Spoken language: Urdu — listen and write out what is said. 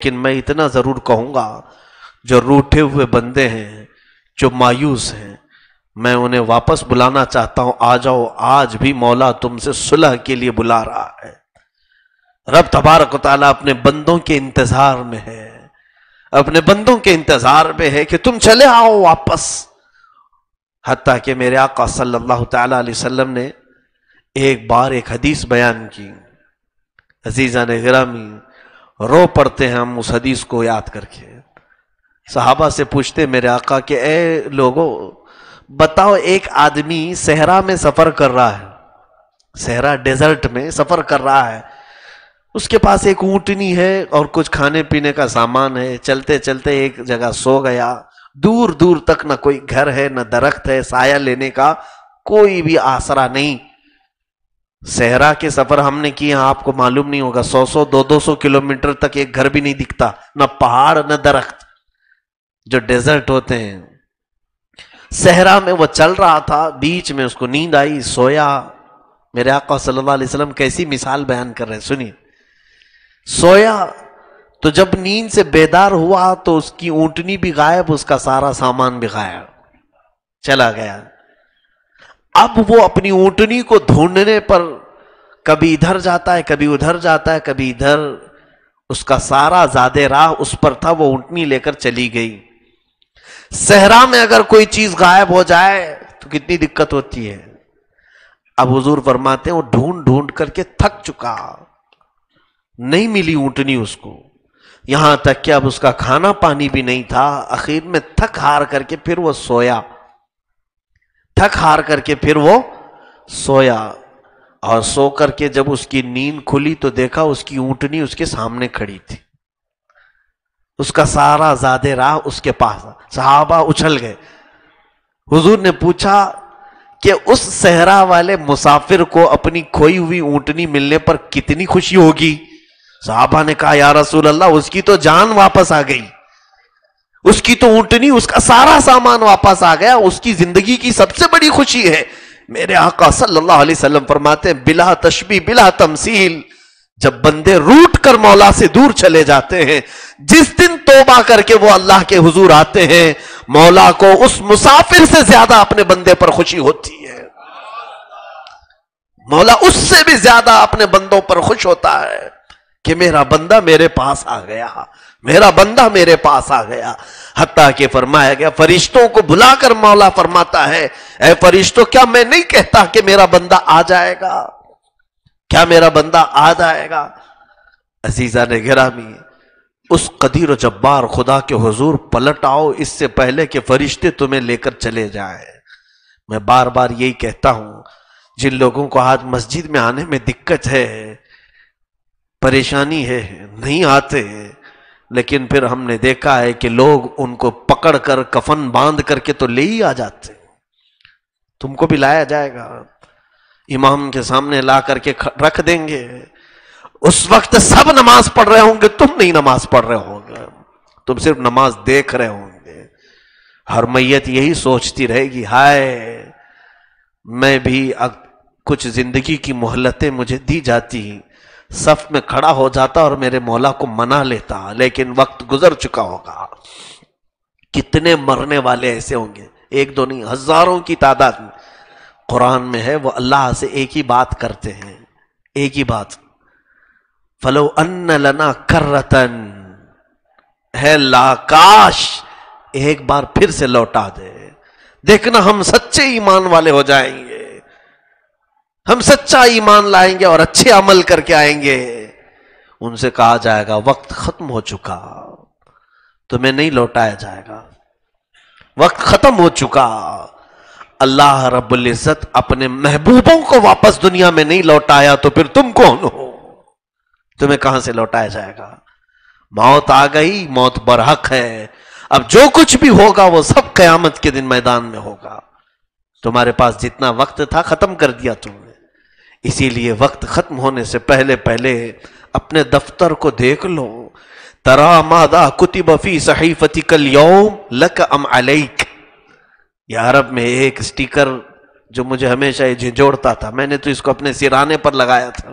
لیکن میں اتنا ضرور کہوں گا، جو روٹھے ہوئے بندے ہیں، جو مایوس ہیں، میں انہیں واپس بلانا چاہتا ہوں، آ جاؤ، آج بھی مولا تم سے صلح کے لیے بلا رہا ہے۔ رب تبارک و تعالیٰ اپنے بندوں کے انتظار میں ہے، اپنے بندوں کے انتظار میں ہے کہ تم چلے آؤ واپس۔ حتیٰ کہ میرے آقا صلی اللہ تعالیٰ علیہ وسلم نے ایک بار ایک حدیث بیان کی، عزیزان گرامی رو پڑتے ہیں ہم اس حدیث کو یاد کر کے۔ صحابہ سے پوچھتے میرے آقا کہ اے لوگو بتاؤ، ایک آدمی صحرا میں سفر کر رہا ہے، صحرا ڈیزرٹ میں سفر کر رہا ہے، اس کے پاس ایک اونٹنی ہے اور کچھ کھانے پینے کا سامان ہے، چلتے چلتے ایک جگہ سو گیا، دور دور تک نہ کوئی گھر ہے، نہ درخت ہے، سایہ لینے کا کوئی بھی آسرا نہیں۔ صحرا کے سفر ہم نے کیے، آپ کو معلوم نہیں ہوگا، 100 200 کلومیٹر تک ایک گھر بھی نہیں دکھتا، نہ پہاڑ نہ درخت، جو ڈیزرٹ ہوتے ہیں۔ صحرا میں وہ چل رہا تھا، بیچ میں اس کو نیند آئی، سویا۔ میرے آقا صلی اللہ علیہ وسلم کیسی مثال بیان کر رہے ہیں، سنیے۔ سویا تو جب نیند سے بیدار ہوا تو اس کی اونٹنی بھی غائب، اس کا سارا سامان بھی غائب، چلا گیا۔ اب وہ اپنی اونٹنی کو ڈھونڈنے پر کبھی ادھر جاتا ہے، کبھی ادھر جاتا ہے، کبھی ادھر، اس کا سارا زاد راہ اس پر تھا، وہ اونٹنی لے کر چلی گئی۔ صحرا میں اگر کوئی چیز غائب ہو جائے تو کتنی دقت ہوتی ہے۔ اب حضور فرماتے ہیں وہ ڈھونڈ ڈھونڈ کر کے تھک چکا، نہیں ملی اونٹنی اس کو، یہاں تک کہ اب اس کا کھانا پانی بھی نہیں تھا۔ آخر میں تھک ہار کر کے پھر وہ سویا، تھک ہار کر کے پھر وہ سویا، اور سو کر کے جب اس کی نیند کھلی تو دیکھا اس کی اونٹنی اس کے سامنے کھڑی تھی، اس کا سارا زاد راہ اس کے پاس۔ صحابہ اچھل گئے۔ حضور نے پوچھا کہ اس صحرا والے مسافر کو اپنی کھوئی ہوئی اونٹنی ملنے پر کتنی خوشی ہوگی؟ صحابہ نے کہا یا رسول اللہ، اس کی تو جان واپس آ گئی، اس کی تو اونٹنی، اس کا سارا سامان واپس آ گیا، اس کی زندگی کی سب سے بڑی خوشی ہے۔ میرے آقا صلی اللہ علیہ وسلم فرماتے ہیں بلا تشبیہ بلا تمثیل، جب بندے روٹ کر مولا سے دور چلے جاتے ہیں، جس دن توبہ کر کے وہ اللہ کے حضور آتے ہیں، مولا کو اس مسافر سے زیادہ اپنے بندے پر خوشی ہوتی ہے، مولا اس سے بھی زیادہ اپنے بندوں پر خوش ہوتا ہے کہ میرا بندہ میرے پاس آ گیا، میرا بندہ میرے پاس آ گیا۔ حتیٰ کہ فرمایا گیا فرشتوں کو بلا کر مولا فرماتا ہے اے فرشتوں، کیا میں نہیں کہتا کہ میرا بندہ آ جائے گا، کیا میرا بندہ آ جائے گا؟ عزیزان گرامی، اس قدیر و جبار خدا کے حضور پلٹ آؤ اس سے پہلے کہ فرشتے تمہیں لے کر چلے جائیں۔ میں بار بار یہی کہتا ہوں، جن لوگوں کو آج مسجد میں آنے میں دقت ہے، پریشانی ہے، نہیں آتے، لیکن پھر ہم نے دیکھا ہے کہ لوگ ان کو پکڑ کر کفن باندھ کر کے تو لے ہی آ جاتے۔ تم کو بھی لایا جائے گا، امام کے سامنے لا کر کے رکھ دیں گے، اس وقت سب نماز پڑھ رہے ہوں گے، تم نہیں نماز پڑھ رہے ہوں گے، تم صرف نماز دیکھ رہے ہوں گے۔ ہر میت یہی سوچتی رہے گی، ہائے میں بھی کچھ زندگی کی مہلتیں مجھے دی جاتی، صف میں کھڑا ہو جاتا اور میرے مولا کو منا لیتا، لیکن وقت گزر چکا ہوگا۔ کتنے مرنے والے ایسے ہوں گے، ایک دو نہیں، ہزاروں کی تعداد میں۔ قرآن میں ہے وہ اللہ سے ایک ہی بات کرتے ہیں، ایک ہی بات، فَلَوْ أَنَّ لَنَا كَرَّةً، ہے لا کاش ایک بار پھر سے لوٹا دے، دیکھنا ہم سچے ایمان والے ہو جائیں گے، ہم سچا ایمان لائیں گے اور اچھے عمل کر کے آئیں گے۔ ان سے کہا جائے گا وقت ختم ہو چکا، تمہیں نہیں لوٹایا جائے گا، وقت ختم ہو چکا۔ اللہ رب العزت اپنے محبوبوں کو واپس دنیا میں نہیں لوٹایا تو پھر تم کون ہو؟ تمہیں کہاں سے لوٹایا جائے گا؟ موت آ گئی، موت برحق ہے، اب جو کچھ بھی ہوگا وہ سب قیامت کے دن میدان میں ہوگا۔ تمہارے پاس جتنا وقت تھا ختم کر دیا تم نے، اسی لیے وقت ختم ہونے سے پہلے پہلے اپنے دفتر کو دیکھ لو۔ ترا ماذا کتب فی صحیفتک اليوم لک ام علیک، یہ عرب میں ایک سٹیکر جو مجھے ہمیشہ جھنجھوڑتا تھا، میں نے تو اس کو اپنے سرانے پر لگایا تھا۔